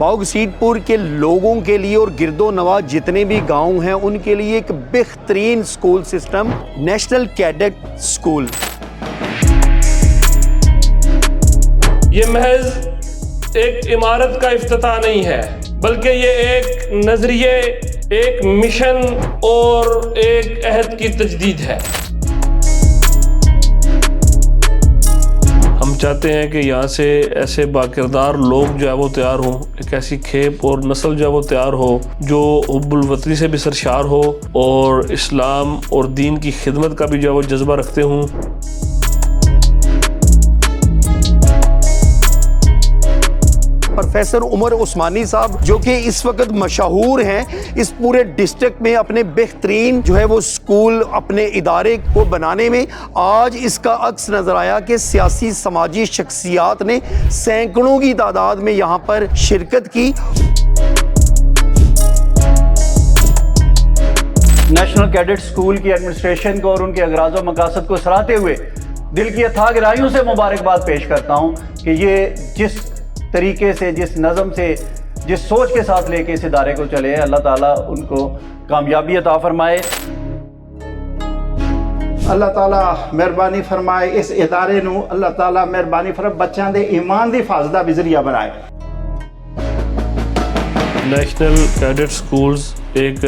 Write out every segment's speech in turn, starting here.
باؤ گھسیٹ پور کے لوگوں کے لیے اور گرد و نواح جتنے بھی گاؤں ہیں ان کے لیے ایک بہترین school system national cadet school. یہ محض ایک عمارت کا افتتاح نہیں ہے بلکہ یہ ایک نظریے، ایک مشن اور ایک عہد کی تجدید ہے. ہم چاہتے ہیں کہ یہاں سے ایسے باکردار لوگ جو ہے وہ تیار ہوں، ایک ایسی کھیپ اور نسل جو ہے وہ تیار ہو جو حب الوطنی سے بھی سرشار ہو اور اسلام اور دین کی خدمت کا بھی جو ہے وہ جذبہ رکھتے ہوں. پروفیسر عمر عثمانی صاحب جو کہ اس وقت مشہور ہیں اس پورے ڈسٹرکٹ میں اپنے بہترین جو ہے وہ اسکول اپنے ادارے کو بنانے میں، آج اس کا عکس نظر آیا کہ سیاسی سماجی شخصیات نے سینکڑوں کی تعداد میں یہاں پر شرکت کی. نیشنل کیڈٹ اسکول کی ایڈمنسٹریشن کو اور ان کے اغراض و مقاصد کو سراہتے ہوئے دل کی اتھاہ گہرائیوں سے مبارکباد پیش کرتا ہوں کہ یہ جس طریقے سے، جس نظم سے، جس سوچ کے ساتھ لے کے اس ادارے کو چلے ہیں، اللہ تعالیٰ ان کو کامیابی عطا فرمائے. اللہ تعالیٰ مہربانی فرمائے اس ادارے نو، اللہ تعالیٰ مہربانی فرمائے بچوں دے ایمان دی حفاظت دا بھی ذریعہ بنائے. نیشنل کیڈٹ سکولز ایک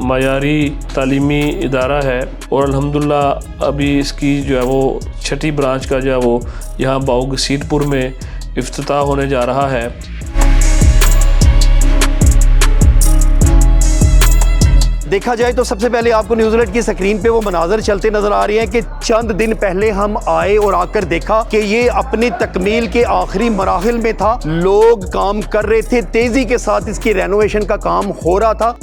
معیاری تعلیمی ادارہ ہے اور الحمدللہ ابھی اس کی جو ہے وہ 6ٹھی برانچ کا جو ہے وہ یہاں باؤ گھسیٹ پور میں افتتاح ہونے جا رہا ہے. دیکھا جائے تو سب سے پہلے آپ کو نیوز الرٹ کی سکرین پہ وہ مناظر چلتے نظر آ رہے ہیں کہ چند دن پہلے ہم آئے اور آ کر دیکھا کہ یہ اپنی تکمیل کے آخری مراحل میں تھا. لوگ کام کر رہے تھے، تیزی کے ساتھ اس کی رینوویشن کا کام ہو رہا تھا.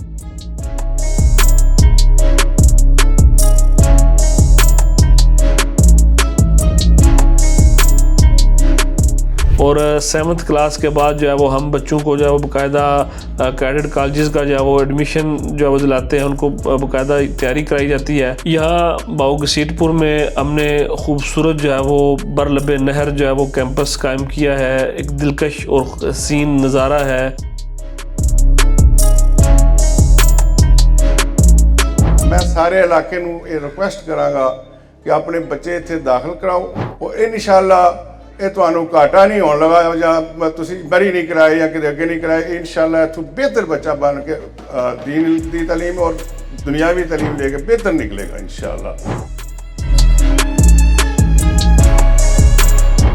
اور 7th کلاس کے بعد جو ہے وہ ہم بچوں کو جو ہے وہ باقاعدہ کیڈٹ کالجز کا جو ہے وہ ایڈمیشن جو ہے وہ دلاتے ہیں، ان کو باقاعدہ تیاری کرائی جاتی ہے. یہاں باؤ گھسیٹ پور میں ہم نے خوبصورت جو ہے وہ برلب نہر جو ہے وہ کیمپس قائم کیا ہے. ایک دلکش اور حسین نظارہ ہے. میں سارے علاقے نو یہ ریکویسٹ کراں گا کہ اپنے بچے اتنے داخل کراؤ اور انشاءاللہ یہ تمہیں گھاٹا نہیں ہونے لگا یا تسی بری نہیں کرائے یا کدے اگے نہیں کرائے. انشاءاللہ اتوں بہتر بچہ بن کے دین دی تعلیم اور دنیاوی تعلیم لے کے بہتر نکلے گا انشاءاللہ.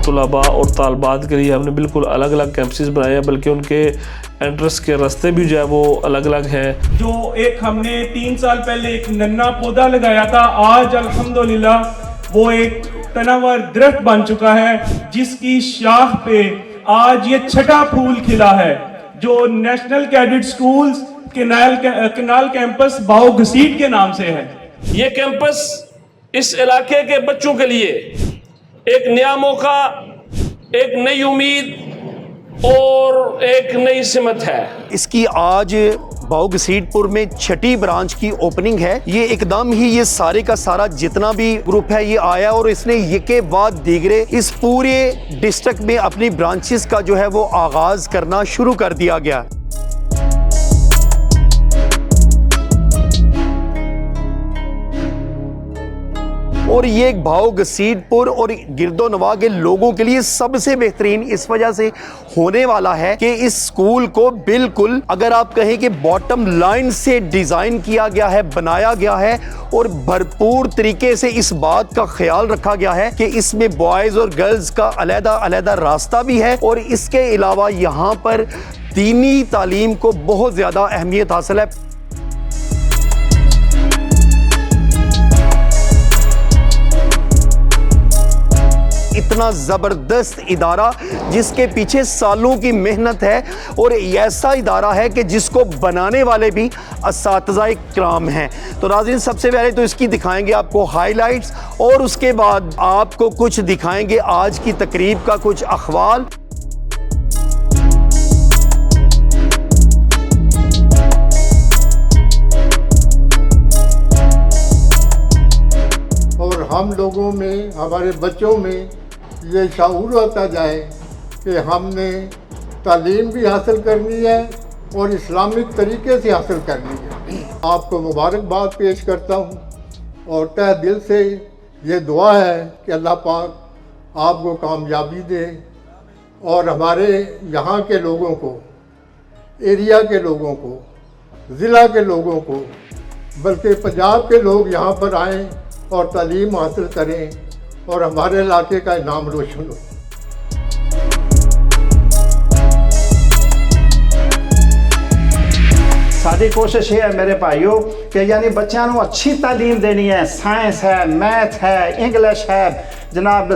طلباء اور طالبات کے لیے ہم نے بالکل الگ الگ کیمپسز بنائے ہیں، بلکہ ان کے انٹرنس کے راستے بھی جو ہے وہ الگ الگ ہیں. جو ایک ہم نے 3 سال پہلے ایک ننا پودا لگایا تھا، آج الحمدللہ وہ ایک تناور درخت بن چکا ہے جس کی شاخ پہ آج یہ 6ٹھا پھول کھلا ہے، جو national cadet schools canal campus باؤ گھسیٹ کے نام سے ہے. یہ کیمپس اس علاقے کے بچوں کے لیے ایک نیا موقع، ایک نئی امید اور ایک نئی سمت ہے. اس کی آج باؤ گھسیٹ پور میں 6ٹھی برانچ کی اوپننگ ہے. یہ ایک دم ہی یہ سارے کا سارا جتنا بھی گروپ ہے یہ آیا اور اس نے یکے بعد دیگرے اس پورے ڈسٹرکٹ میں اپنی برانچز کا جو ہے وہ آغاز کرنا شروع کر دیا گیا. اور یہ ایک باؤ گھسیٹ پور اور گرد و نواح کے لوگوں کے لیے سب سے بہترین اس وجہ سے ہونے والا ہے کہ اس اسکول کو بالکل اگر آپ کہیں کہ باٹم لائن سے ڈیزائن کیا گیا ہے، بنایا گیا ہے اور بھرپور طریقے سے اس بات کا خیال رکھا گیا ہے کہ اس میں بوائز اور گرلز کا علیحدہ علیحدہ راستہ بھی ہے. اور اس کے علاوہ یہاں پر دینی تعلیم کو بہت زیادہ اہمیت حاصل ہے. اتنا زبردست ادارہ جس کے پیچھے سالوں کی محنت ہے اور ایسا ادارہ ہے کہ جس کو بنانے والے بھی اساتذہ کرام ہیں. تو ناظرین سب سے پہلے تو اس کی دکھائیں گے آپ کو ہائی لائٹس اور اس کے بعد آپ کو کچھ دکھائیں گے آج کی تقریب کا کچھ احوال. اور ہم لوگوں میں، ہمارے بچوں میں یہ شعور ہوتا جائے کہ ہم نے تعلیم بھی حاصل کرنی ہے اور اسلامک طریقے سے حاصل کرنی ہے۔ آپ کو مبارکباد پیش کرتا ہوں اور تہ دل سے یہ دعا ہے کہ اللہ پاک آپ کو کامیابی دے اور ہمارے یہاں کے لوگوں کو، ایریا کے لوگوں کو، ضلع کے لوگوں کو، بلکہ پنجاب کے لوگ یہاں پر آئیں اور تعلیم حاصل کریں اور ہمارے علاقے کا نام روشن ہو۔ ساری کوشش یہ ہے میرے بھائیوں کہ یعنی بچوں کو اچھی تعلیم دینی ہے، سائنس ہے، میتھ ہے، انگلش ہے، جناب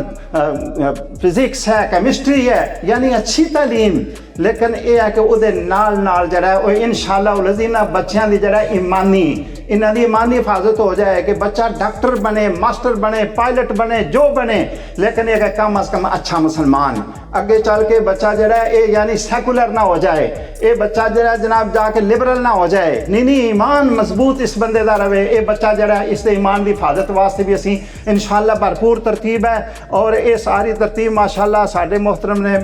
فزکس ہے، کیمسٹری ہے، یعنی اچھی تعلیم، لیکن یہ ہے کہ وہ نال جڑا ہے وہ انشاءاللہ العظیم بچیاں دی جڑا ایمانی انہاں دی ایمانی حفاظت ہو جائے کہ بچہ ڈاکٹر بنے، ماسٹر بنے، پائلٹ بنے، جو بنے، لیکن یہ کہ کم از کم اچھا مسلمان اگے چل کے بچہ جڑا ہے یہ یعنی سیکولر نہ ہو جائے، یہ بچہ جڑا جناب جا کے لبرل نہ ہو جائے، نہیں ایمان مضبوط اس بندے دا رہے، یہ بچہ جڑا ہے اس دے ایمان دی حفاظت واسطے بھی اسی انشاءاللہ بھرپور ترتیب ہے۔ اور یہ ساری ترتیب ماشاءاللہ ساڈے محترم نے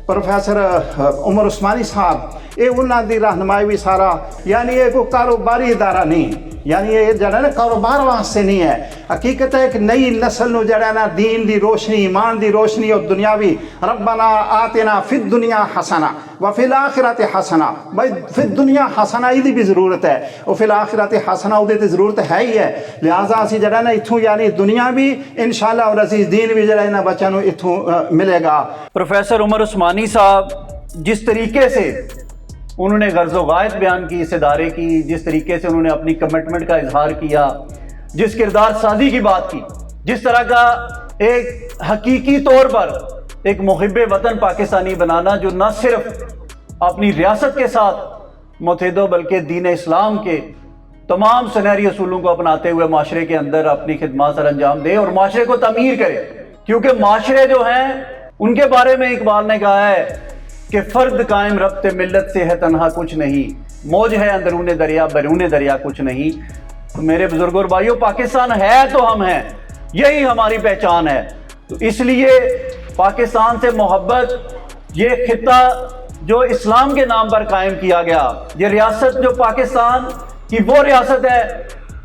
پروفیسر عمر عثمانی صاحب یہ انہاں دی رہنمائی بھی سارا، یعنی یہ کوئی کاروباری ادارہ نہیں، یعنی یہ جڑا نا کاروبار واسطے نہیں ہے، حقیقت ہے کہ نئی نسل نو جڑا نا دین دی روشنی، ایمان دی روشنی اور دنیاوی ربنا آتنا فی الدنیا حسنہ وفی الآخرت حسنہ، بھائی فی الدنیا حسنہ دی بھی ضرورت ہے اور فی الآخرت حسنہ تے ضرورت ہے ہی ہے، لہٰذا اسی جڑا نا اتھوں یعنی دنیا بھی انشاءاللہ اور عزیز دین بھی جڑا نا بچوں نو اتھوں ملے گا۔ پروفیسر عمر عثمانی صاحب جس طریقے سے انہوں نے غرض و غایت بیان کی اس ادارے کی، جس طریقے سے انہوں نے اپنی کمٹمنٹ کا اظہار کیا، جس کردار سازی کی بات کی، جس طرح کا ایک حقیقی طور پر ایک محب وطن پاکستانی بنانا جو نہ صرف اپنی ریاست کے ساتھ متحد ہو بلکہ دین اسلام کے تمام سنہری اصولوں کو اپناتے ہوئے معاشرے کے اندر اپنی خدمات سر انجام دے اور معاشرے کو تعمیر کرے، کیونکہ معاشرے جو ہیں ان کے بارے میں اقبال نے کہا ہے کہ فرد قائم ربط ملت سے ہے تنہا کچھ نہیں، موج ہے اندرون دریا بیرون دریا کچھ نہیں۔ تو میرے بزرگوں اور بھائیوں، پاکستان ہے تو ہم ہیں، یہی ہماری پہچان ہے۔ تو اس لیے پاکستان سے محبت، یہ خطہ جو اسلام کے نام پر قائم کیا گیا، یہ ریاست جو پاکستان کی وہ ریاست ہے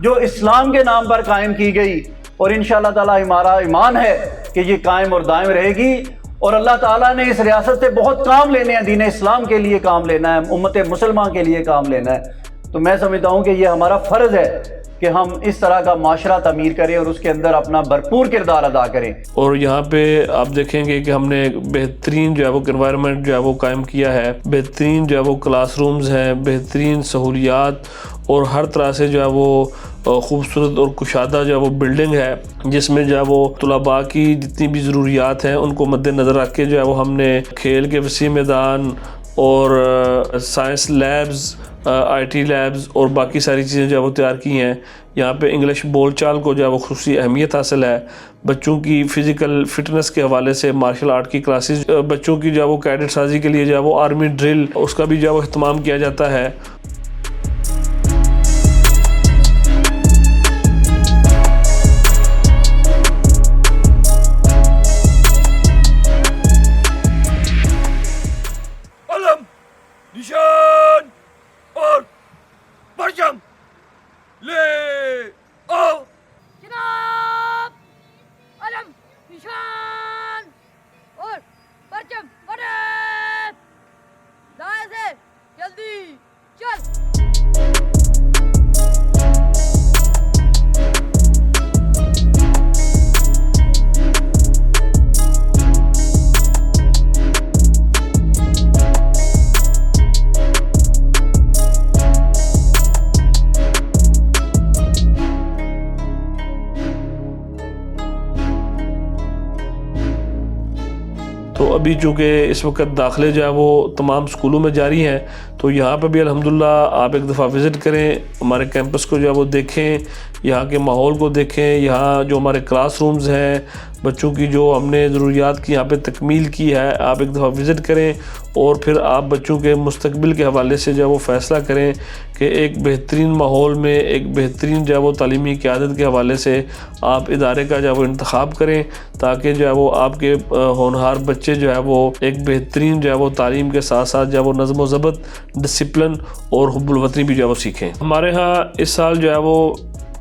جو اسلام کے نام پر قائم کی گئی، اور انشاءاللہ تعالی ہمارا ایمان ہے کہ یہ قائم اور دائم رہے گی، اور اللہ تعالیٰ نے اس ریاست سے بہت کام لینے ہیں، دین اسلام کے لیے کام لینا ہے، امت مسلمان کے لیے کام لینا ہے۔ تو میں سمجھتا ہوں کہ یہ ہمارا فرض ہے کہ ہم اس طرح کا معاشرہ تعمیر کریں اور اس کے اندر اپنا بھرپور کردار ادا کریں۔ اور یہاں پہ آپ دیکھیں گے کہ ہم نے بہترین جو ہے وہ انوائرمنٹ جو ہے وہ قائم کیا ہے، بہترین جو ہے وہ کلاس رومز ہیں، بہترین سہولیات، اور ہر طرح سے جو ہے وہ خوبصورت اور کشادہ جو ہے وہ بلڈنگ ہے، جس میں جو ہے وہ طلباء کی جتنی بھی ضروریات ہیں ان کو مد نظر رکھ کے جو ہے وہ ہم نے کھیل کے وسیع میدان اور science labs, I T labs اور باقی ساری چیزیں جو ہے وہ تیار کی ہیں۔ یہاں پہ انگلش بول چال کو جو ہے وہ خصوصی اہمیت حاصل ہے، بچوں کی فزیکل فٹنس کے حوالے سے مارشل آرٹ کی کلاسز، بچوں کی جو ہے وہ کیڈٹ سازی کے لیے جو ہے وہ آرمی ڈرل اس کا بھی جو ہے وہ اہتمام کیا جاتا ہے۔ نشان اور پرچم لے آؤ جناب، علم، نشان اور پرچم بڑے دائیں سے جلدی چل۔ تو ابھی چونکہ اس وقت داخلے جو ہے وہ تمام سکولوں میں جاری ہیں، تو یہاں پہ بھی الحمدللہ آپ ایک دفعہ وزٹ کریں، ہمارے کیمپس کو جو ہے وہ دیکھیں، یہاں کے ماحول کو دیکھیں، یہاں جو ہمارے کلاس رومز ہیں بچوں کی جو ہم نے ضروریات کی یہاں پہ تکمیل کی ہے، آپ ایک دفعہ وزٹ کریں اور پھر آپ بچوں کے مستقبل کے حوالے سے جو ہے وہ فیصلہ کریں کہ ایک بہترین ماحول میں ایک بہترین جو ہے وہ تعلیمی قیادت کے حوالے سے آپ ادارے کا جو ہے وہ انتخاب کریں، تاکہ جو ہے وہ آپ کے ہونہار بچے جو ہے وہ ایک بہترین جو ہے وہ تعلیم کے ساتھ ساتھ جو ہے وہ نظم و ضبط، ڈسپلن اور حب الوطنی بھی جو ہے وہ سیکھیں۔ ہمارے ہاں اس سال جو ہے وہ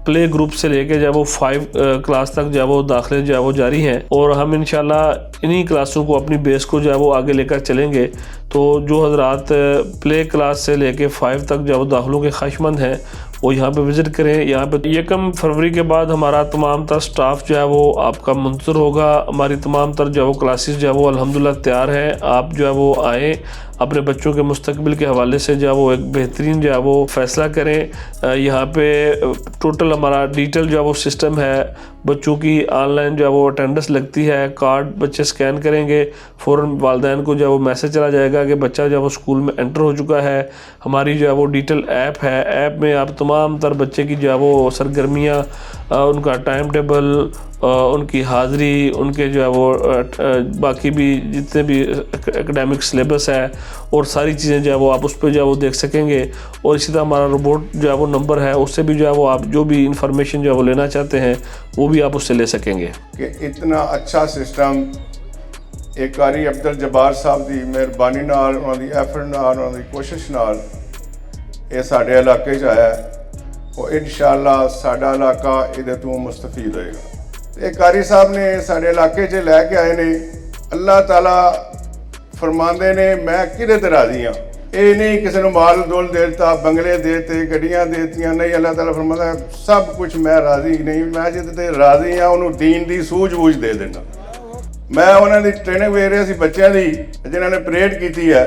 پلے گروپ سے لے کے جو ہے وہ 5 کلاس تک جو ہے وہ داخلے جو ہے وہ جاری ہیں، اور ہم انشاءاللہ انہی کلاسوں کو اپنی بیس کو جو ہے وہ آگے لے کر چلیں گے۔ تو جو حضرات پلے کلاس سے لے کے 5 تک جو ہے وہ داخلوں کے خواہشمند ہیں وہ یہاں پہ وزٹ کریں۔ یہاں پہ 1 فروری کے بعد ہمارا تمام تر سٹاف جو ہے وہ آپ کا منتظر ہوگا۔ ہماری تمام تر جو ہے وہ کلاسز جو ہے وہ الحمدللہ تیار ہیں۔ آپ جو ہے وہ آئیں، اپنے بچوں کے مستقبل کے حوالے سے جو ہے وہ ایک بہترین جو ہے وہ فیصلہ کریں۔ یہاں پہ ٹوٹل ہمارا ڈیٹیل جو ہے وہ سسٹم ہے، بچوں کی آن لائن جو ہے وہ اٹینڈنس لگتی ہے، کارڈ بچے سکین کریں گے، فوراً والدین کو جو ہے وہ میسج چلا جائے گا کہ بچہ جو ہے وہ اسکول میں انٹر ہو چکا ہے۔ ہماری جو ہے وہ ڈیٹیل ایپ ہے، ایپ میں آپ تمام تر بچے کی جو ہے وہ سرگرمیاں، ان کا ٹائم ٹیبل، ان کی حاضری، ان کے جو ہے وہ باقی بھی جتنے بھی اکیڈیمک سلیبس ہے اور ساری چیزیں جو ہے وہ آپ اس پہ جو ہے وہ دیکھ سکیں گے۔ اور اسی طرح ہمارا روبوٹ جو ہے وہ نمبر ہے، اس سے بھی جو ہے وہ آپ جو بھی انفارمیشن جو ہے وہ لینا چاہتے ہیں وہ بھی آپ اس سے لے سکیں گے۔ کہ اتنا اچھا سسٹم ایک قاری عبدالجبار صاحب دی مہربانی نال، انہوں دی ایفرٹ نال، انہوں دی کوشش نال یہ ساڈے علاقے چ آیا ہے، اور انشاءاللہ ساڈا علاقہ یہ تو مستفید ہوئے گا۔ یہ قاری صاحب نے ساڈے علاقے چ لے کے آئے نے، اللہ تعالیٰ فرماندے نے میں کدے تے راضی ہاں، یہ نہیں کسی نے مال دول دیتا، بنگلے دیتے، گڈیاں دیتیاں، نہیں، اللہ تعالیٰ فرماندا ہے سب کچھ میں راضی نہیں، میں جتے راضی ہاں انہوں دین دی سوجھ بوجھ دے دینا۔ میں انہوں دی ٹریننگ دے رہا سی بچوں دی جنہوں نے پریڈ کیتی ہے،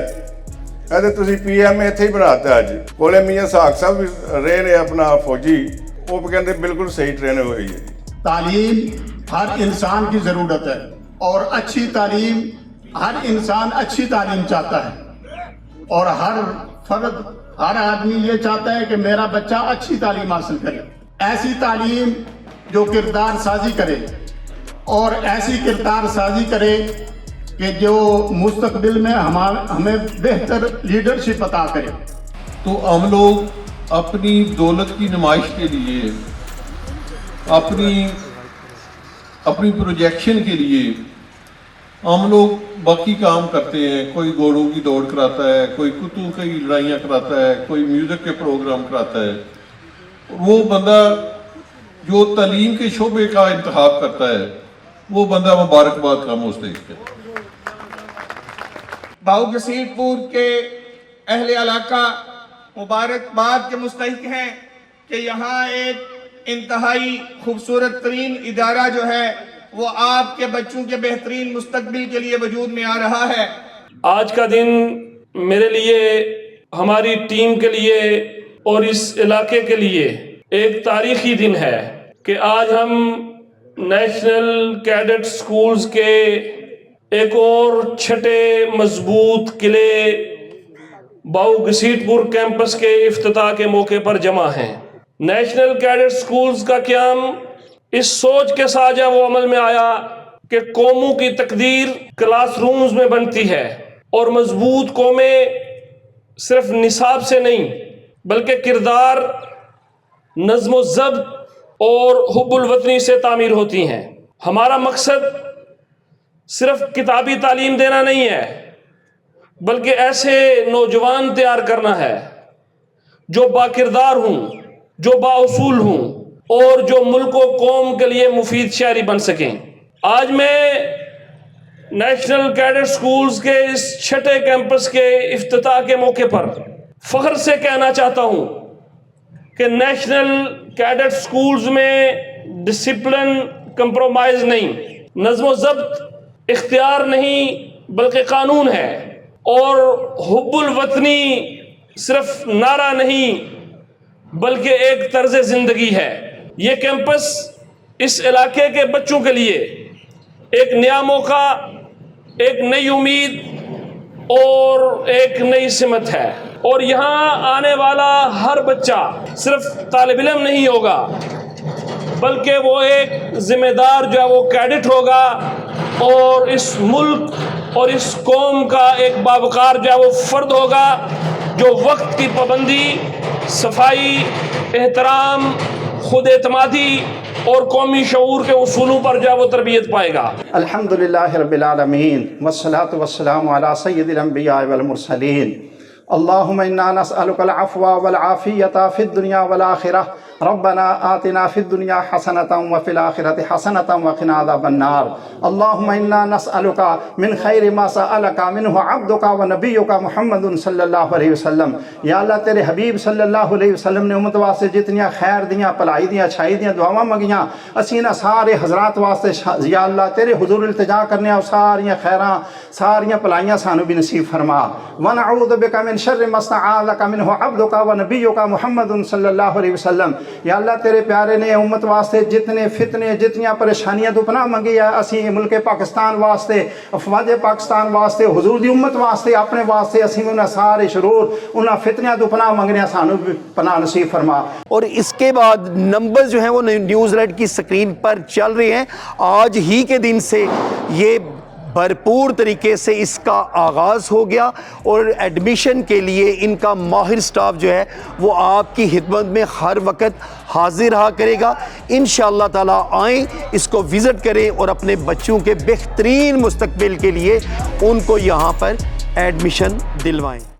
کہتے تسی پی ایم اتنے ہی بناتا اج کولے میاں ساق صاحب بھی رہے نے اپنا فوجی، وہ کہتے بالکل صحیح ٹریننگ ہوئی ہے۔ تعلیم ہر انسان کی ضرورت ہے، اور اچھی تعلیم ہر انسان اچھی تعلیم چاہتا ہے، اور ہر فرد، ہر آدمی یہ چاہتا ہے کہ میرا بچہ اچھی تعلیم حاصل کرے، ایسی تعلیم جو کردار سازی کرے، اور ایسی کردار سازی کرے کہ جو مستقبل میں ہمیں بہتر لیڈرشپ عطا کرے۔ تو ہم لوگ اپنی دولت کی نمائش کے لیے، اپنی پروجیکشن کے لیے ہم لوگ باقی کام کرتے ہیں، کوئی گھوڑوں کی دوڑ کراتا ہے، کوئی کتوں کی لڑائیاں کراتا ہے، کوئی میوزک کے پروگرام کراتا ہے۔ وہ بندہ جو تعلیم کے شعبے کا انتخاب کرتا ہے وہ بندہ مبارکباد کا مستحق ہے۔ باؤ گھسیٹ پور کے اہل علاقہ مبارکباد کے مستحق ہیں کہ یہاں ایک انتہائی خوبصورت ترین ادارہ جو ہے وہ آپ کے بچوں کے بہترین مستقبل کے لیے وجود میں آ رہا ہے۔ آج کا دن میرے لیے، ہماری ٹیم کے لیے اور اس علاقے کے لیے ایک تاریخی دن ہے کہ آج ہم نیشنل کیڈٹ سکولز کے ایک اور چھٹے مضبوط قلعے باؤ گھسیٹ پور کیمپس کے افتتاح کے موقع پر جمع ہیں۔ نیشنل کیڈٹ سکولز کا قیام اس سوچ کے ساتھ وہ عمل میں آیا کہ قوموں کی تقدیر کلاس رومز میں بنتی ہے، اور مضبوط قومیں صرف نصاب سے نہیں بلکہ کردار، نظم و ضبط اور حب الوطنی سے تعمیر ہوتی ہیں۔ ہمارا مقصد صرف کتابی تعلیم دینا نہیں ہے بلکہ ایسے نوجوان تیار کرنا ہے جو با کردار ہوں، جو با اصول ہوں اور جو ملک و قوم کے لیے مفید شہری بن سکیں۔ آج میں نیشنل کیڈٹ سکولز کے اس چھٹے کیمپس کے افتتاح کے موقع پر فخر سے کہنا چاہتا ہوں کہ نیشنل کیڈٹ سکولز میں ڈسپلن کمپرومائز نہیں، نظم و ضبط اختیار نہیں بلکہ قانون ہے، اور حب الوطنی صرف نعرہ نہیں بلکہ ایک طرز زندگی ہے۔ یہ کیمپس اس علاقے کے بچوں کے لیے ایک نیا موقع، ایک نئی امید اور ایک نئی سمت ہے، اور یہاں آنے والا ہر بچہ صرف طالب علم نہیں ہوگا بلکہ وہ ایک ذمہ دار جو ہے وہ کیڈٹ ہوگا اور اس ملک اور اس قوم کا ایک باوقار جو ہے وہ فرد ہوگا جو وقت کی پابندی، صفائی، احترام، خود اعتمادی اور قومی شعور کے اصولوں پر جو ہے وہ تربیت پائے گا۔ الحمدللہ رب العالمین والصلاة والسلام علی سید الانبیاء والمرسلین۔ اللہم انا نسألک العفو والعافیۃ فی الدنیا والآخرہ، ربنا آتنا فی الدنیا حسنۃ وفی الآخرۃ حسنۃ وقنا عذاب النار۔ اللہم انا نسألک من خیر ما سألک منہ عبدک ونبیک محمد صلی اللہ علیہ وسلم۔ یا اللہ تیرے حبیب صلی اللہ علیہ وسلم نے امت واسطے جتنیاں خیر دیاں، پلائی دیاں، اچھائی دیاں دعاواں منگیاں، اسی نہ سارے حضرات واسطے یا اللہ تیرے حضور التجا کرنے اور ساریاں خیراں، ساریاں پلائیاں سانو بھی نصیب فرما۔ ونعوذ بک من شر ما استعاذک منہ عبدک ونبیک محمد صلی اللہ علیہ وسلم۔ یا اللہ تیرے پیارے نے امت واسطے جتنے فتنے، جتنیاں پریشانیاں تو پناہ منگی ہے، اسی ملک پاکستان واسطے، افواج پاکستان واسطے، حضور دی امت واسطے، اپنے واسطے، اسی انہاں سارے شرور، انہاں فتنیاں تو پناہ منگنے سانو بھی پناہ نصیب فرما۔ اور اس کے بعد نمبر جو ہیں وہ نیوز لیٹ کی سکرین پر چل رہے ہیں۔ آج ہی کے دن سے یہ بھرپور طریقے سے اس کا آغاز ہو گیا اور ایڈمیشن کے لیے ان کا ماہر سٹاف جو ہے وہ آپ کی خدمت میں ہر وقت حاضر رہا کرے گا۔ انشاءاللہ تعالیٰ آئیں، اس کو وزٹ کریں اور اپنے بچوں کے بہترین مستقبل کے لیے ان کو یہاں پر ایڈمیشن دلوائیں۔